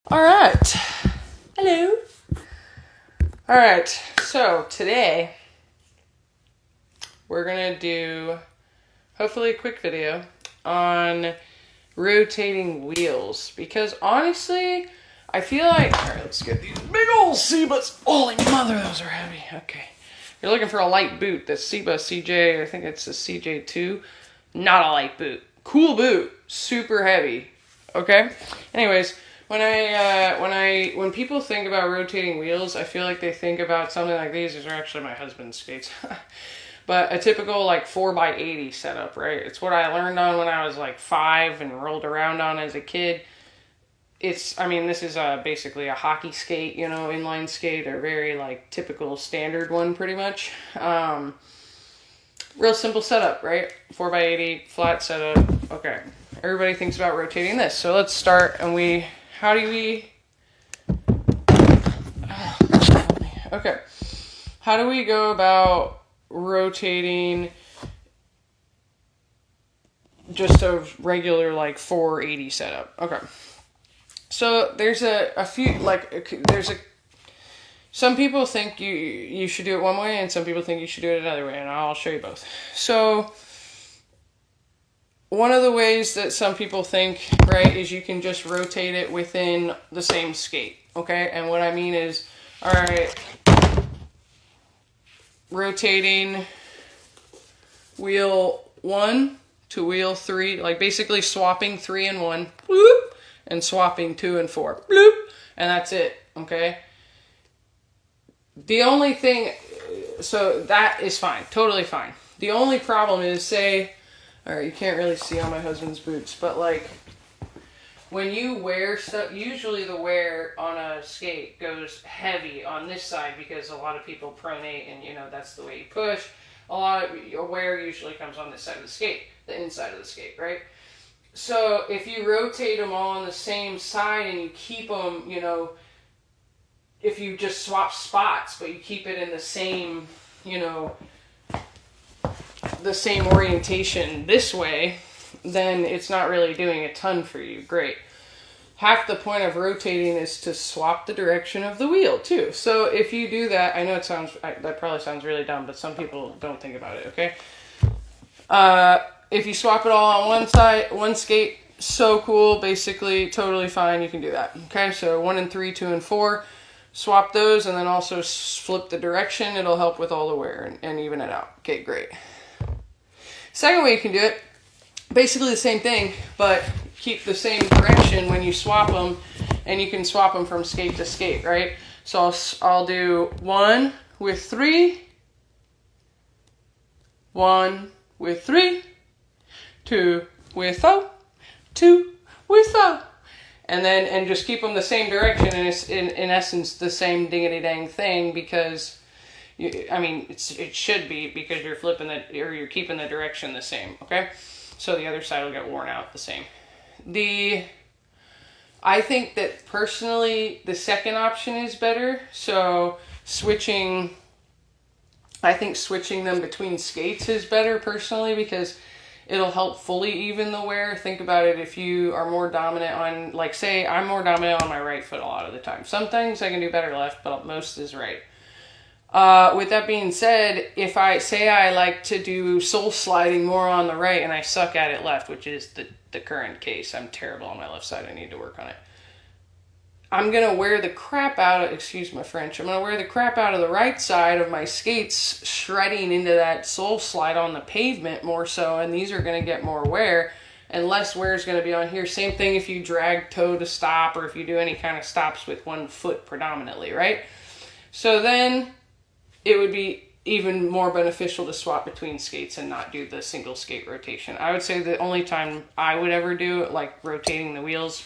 All right. Hello. All right. So today we're going to do hopefully a quick video on rotating wheels because honestly, I feel like, all right, let's get these big old Sebas. Holy mother, those are heavy. Okay. You're looking for a light boot. That's Seba CJ, I think it's a CJ2. Not a light boot. Cool boot. Super heavy. Okay? Anyways, when people think about rotating wheels, I feel like they think about something like these. These are actually my husband's skates. But a typical like 4x80 setup, right? It's what I learned on when I was like 5 and rolled around on as a kid. This is basically a hockey skate, inline skate, or very like typical standard one pretty much. Real simple setup, right? 4x80, flat setup. Okay. Everybody thinks about rotating this. So let's start okay. How do we go about rotating just a regular like 480 setup? Okay. So there's some people think you should do it one way and some people think you should do it another way, and I'll show you both. So one of the ways that some people think, right, is you can just rotate it within the same skate, okay? And what I mean is, all right, rotating wheel 1 to wheel 3, like basically swapping 3 and 1, bloop, and swapping 2 and 4, bloop, and that's it, okay? The only thing, so that is fine, totally fine. The only problem is, say, all right, you can't really see on my husband's boots, but like when you wear stuff, usually the wear on a skate goes heavy on this side because a lot of people pronate and that's the way you push. A lot of your wear usually comes on this side of the skate, the inside of the skate, right? So if you rotate them all on the same side and you keep them, if you just swap spots, but you keep it in the same, the same orientation this way, then it's not really doing a ton for you. Great. Half the point of rotating is to swap the direction of the wheel too. So if you do that, I know that probably sounds really dumb, but some people don't think about it, okay? If you swap it all on one side, one skate, so cool, basically totally fine, you can do that. Okay, so 1 and 3, 2 and 4, swap those, and then also flip the direction. It'll help with all the wear and even it out. Okay, great. Second way you can do it, basically the same thing, but keep the same direction when you swap them, and you can swap them from skate to skate, right? So I'll do 1 with 3, 1 with 3, 2 with 0, 2 with 0. And just keep them the same direction, and it's in essence the same dingity-dang thing because it should be because you're flipping you're keeping the direction the same, okay? So the other side will get worn out the same. I think that personally the second option is better. So switching them between skates is better personally because it'll help fully even the wear. Think about it, if you are more dominant on, like say I'm more dominant on my right foot a lot of the time. Some things I can do better left, but most is right. With that being said, if I like to do soul sliding more on the right and I suck at it left, which is the current case, I'm terrible on my left side, I need to work on it. I'm going to wear the crap out of, excuse my French, I'm going to wear the crap out of the right side of my skates, shredding into that soul slide on the pavement more so, and these are going to get more wear, and less wear is going to be on here. Same thing if you drag toe to stop, or if you do any kind of stops with one foot predominantly, right? So then it would be even more beneficial to swap between skates and not do the single skate rotation. I would say the only time I would ever do it, like rotating the wheels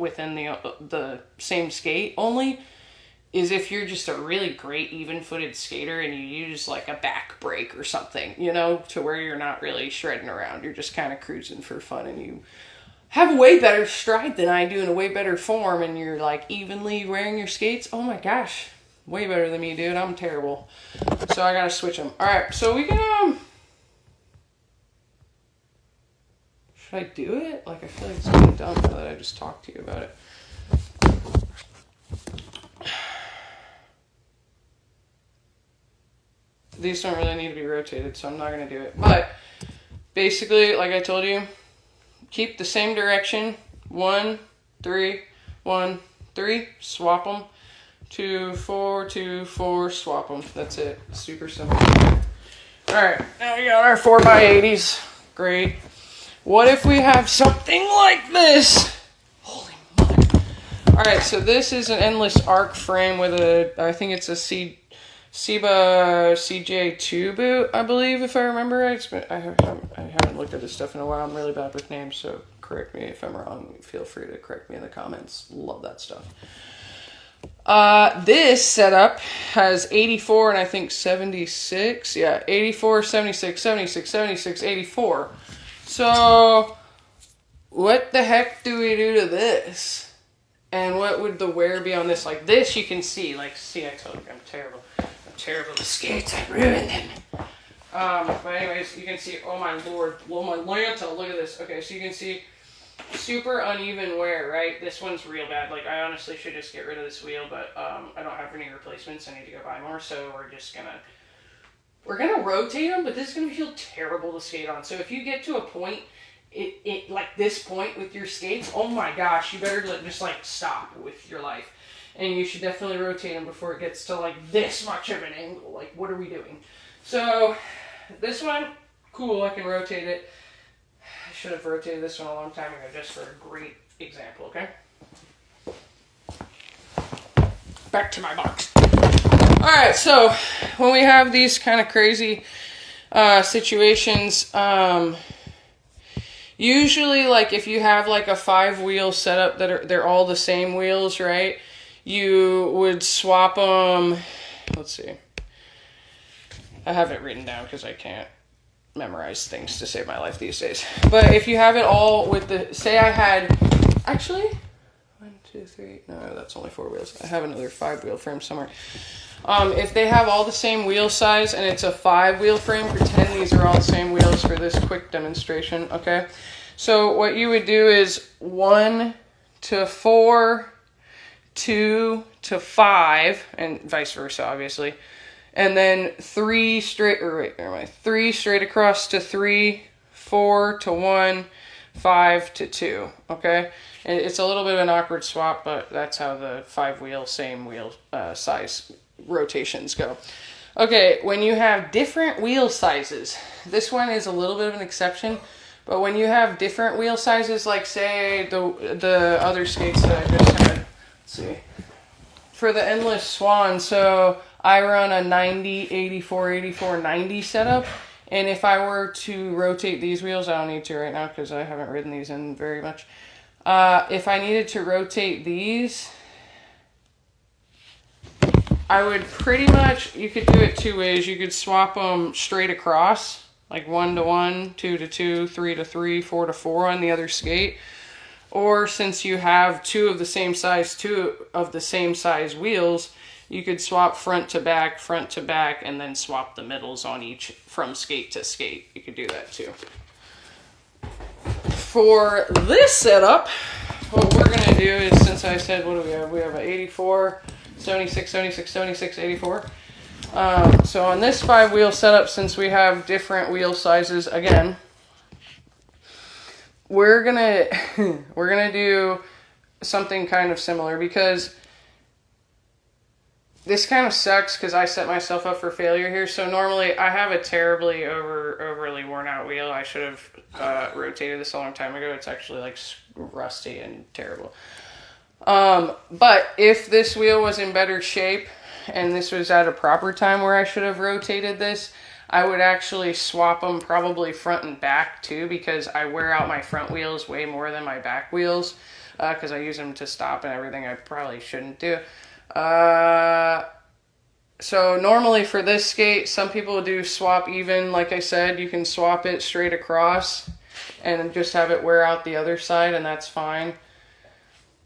within the same skate only, is if you're just a really great even-footed skater and you use like a back brake or something, to where you're not really shredding around. You're just kind of cruising for fun and you have a way better stride than I do in a way better form and you're like evenly wearing your skates. Oh my gosh. Way better than me, dude. I'm terrible. So I gotta switch them. Alright, so we can, should I do it? Like, I feel like it's kind of dumb now that I just talked to you about it. these don't really need to be rotated, so I'm not going to do it. But basically, like I told you, keep the same direction. 1, 3, 1, 3. Swap them. 2, 4, 2, 4. Swap them. That's it. Super simple. All right, now we got our 4x80s. Great. What if we have something like this? Holy mother. All right, so this is an endless arc frame with a, I think it's a Seba CJ2 boot, I believe, if I remember right. I haven't looked at this stuff in a while. I'm really bad with names, so correct me if I'm wrong. Feel free to correct me in the comments. Love that stuff. This setup has 84 and I think 76. Yeah, 84, 76, 76, 76, 84. So, what the heck do we do to this? And what would the wear be on this? Like this you can see. Like, see, I told you I'm terrible. I'm terrible with skates. I ruined them. But anyways, you can see, oh my lord. Oh my Lanta, look at this. Okay, so you can see super uneven wear, right? This one's real bad. Like, I honestly should just get rid of this wheel, but I don't have any replacements. I need to go buy more, so we're gonna rotate them, but this is gonna feel terrible to skate on. So if you get to a point, it like this point with your skates, oh my gosh, you better just like stop with your life. And you should definitely rotate them before it gets to like this much of an angle. Like, what are we doing? So this one, cool, I can rotate it. I should have rotated this one a long time ago just for a great example, okay? Back to my box. Alright, so when we have these kind of crazy situations, usually like if you have like a 5-wheel setup that they're all the same wheels, right? You would swap them, let's see. I have it written down because I can't memorize things to save my life these days. But if you have it all with the, say I had, actually, 1, 2, 3, no, that's only 4 wheels. I have another 5-wheel frame somewhere. If they have all the same wheel size and it's a 5-wheel frame, pretend these are all the same wheels for this quick demonstration, okay? So what you would do is 1 to 4, 2 to 5, and vice versa, obviously. And then 3 straight, or wait, where am I? 3 straight across to 3, 4 to 1, 5 to 2, okay? And it's a little bit of an awkward swap, but that's how the 5-wheel, same wheel size rotations go. Okay, when you have different wheel sizes, this one is a little bit of an exception, but when you have different wheel sizes, like say the other skates that I just had, let's see, for the Endless Swan, so I run a 90, 84, 84, 90 setup, and if I were to rotate these wheels, I don't need to right now because I haven't ridden these in very much. If I needed to rotate these, I would pretty much, you could do it 2 ways. You could swap them straight across, like 1 to 1, 2 to 2, 3 to 3, 4 to 4 on the other skate. Or since you have 2 of the same size wheels, you could swap front to back, and then swap the middles on each from skate to skate. You could do that too. For this setup, what we're going to do is, since I said, what do we have? We have an 84, 76, 76, 76, 84. So on this 5-wheel setup, since we have different wheel sizes, again, we're gonna do something kind of similar, because this kind of sucks because I set myself up for failure here. So normally I have a terribly overly worn out wheel. I should have rotated this a long time ago. It's actually like rusty and terrible. But if this wheel was in better shape and this was at a proper time where I should have rotated this, I would actually swap them probably front and back too, because I wear out my front wheels way more than my back wheels, because I use them to stop and everything I probably shouldn't do. So normally for this skate, some people do swap even. Like I said, you can swap it straight across and just have it wear out the other side, and that's fine.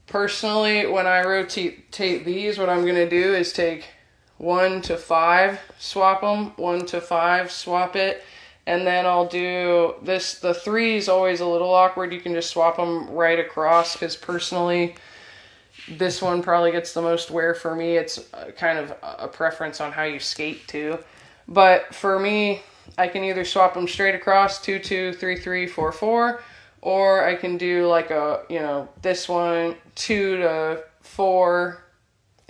Personally, when I rotate these, what I'm going to do is take 1 to 5, swap them, 1 to 5, swap it, and then I'll do this. The 3 is always a little awkward. You can just swap them right across, because personally, this one probably gets the most wear for me. It's kind of a preference on how you skate too. But for me, I can either swap them straight across 2 2 3 3 4 4, or I can do like a, you know, this one 2 to 4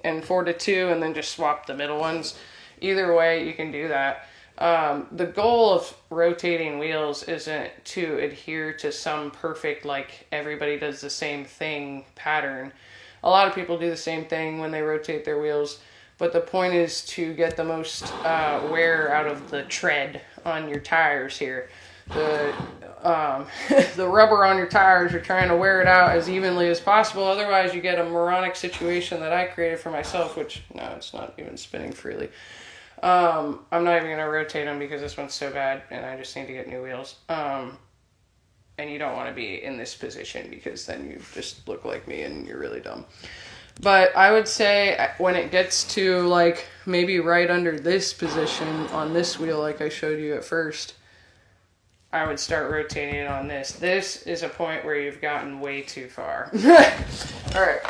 and 4 to 2, and then just swap the middle ones. Either way, you can do that. The goal of rotating wheels isn't to adhere to some perfect, like everybody does the same thing pattern. A lot of people do the same thing when they rotate their wheels, but the point is to get the most wear out of the tread on your tires here. The the rubber on your tires, you're trying to wear it out as evenly as possible. Otherwise, you get a moronic situation that I created for myself, which, no, it's not even spinning freely. I'm not even going to rotate them because this one's so bad and I just need to get new wheels. And you don't want to be in this position because then you just look like me and you're really dumb. But I would say when it gets to like maybe right under this position on this wheel, like I showed you at first, I would start rotating it on this. This is a point where you've gotten way too far. All right.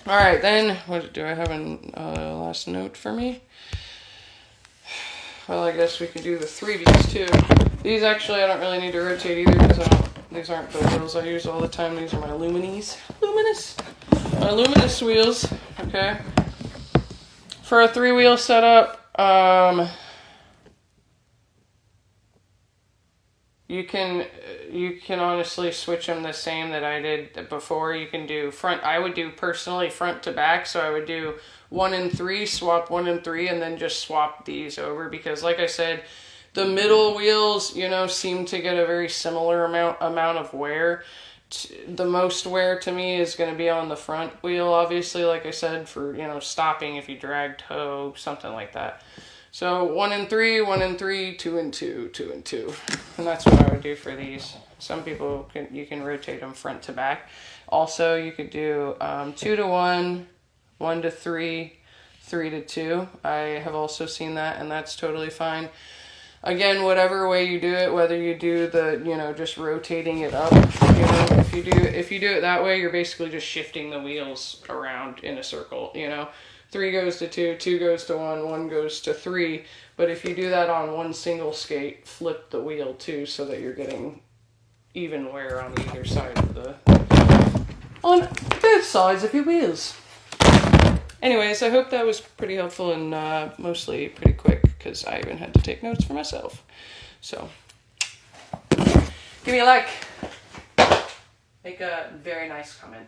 All right, then, what do I have a last note for me? Well, I guess we could do the 3Bs too. These actually I don't really need to rotate either because these aren't the wheels I use all the time. These are my Luminis. My Luminous wheels, okay? For a 3-wheel setup, you can honestly switch them the same that I did before. You can do front. I would do personally front to back. So I would do 1 and 3, swap 1 and 3, and then just swap these over. Because like I said, the middle wheels, you know, seem to get a very similar amount of wear. The most wear to me is going to be on the front wheel, obviously, like I said, for, you know, stopping if you drag toe, something like that. So 1 and 3, 1 and 3, 2 and 2, 2 and 2. And that's what I would do for these. Some people, you can rotate them front to back. Also, you could do 2 to 1, 1 to 3, 3 to 2. I have also seen that, and that's totally fine. Again, whatever way you do it, whether you do the, you know, just rotating it up, you know, if you do it that way, you're basically just shifting the wheels around in a circle, you know. 3 goes to 2, 2 goes to 1, 1 goes to 3. But if you do that on one single skate, flip the wheel too so that you're getting even wear on either side of on both sides of your wheels. Anyways, I hope that was pretty helpful and mostly pretty quick because I even had to take notes for myself. So, give me a like. Make a very nice comment.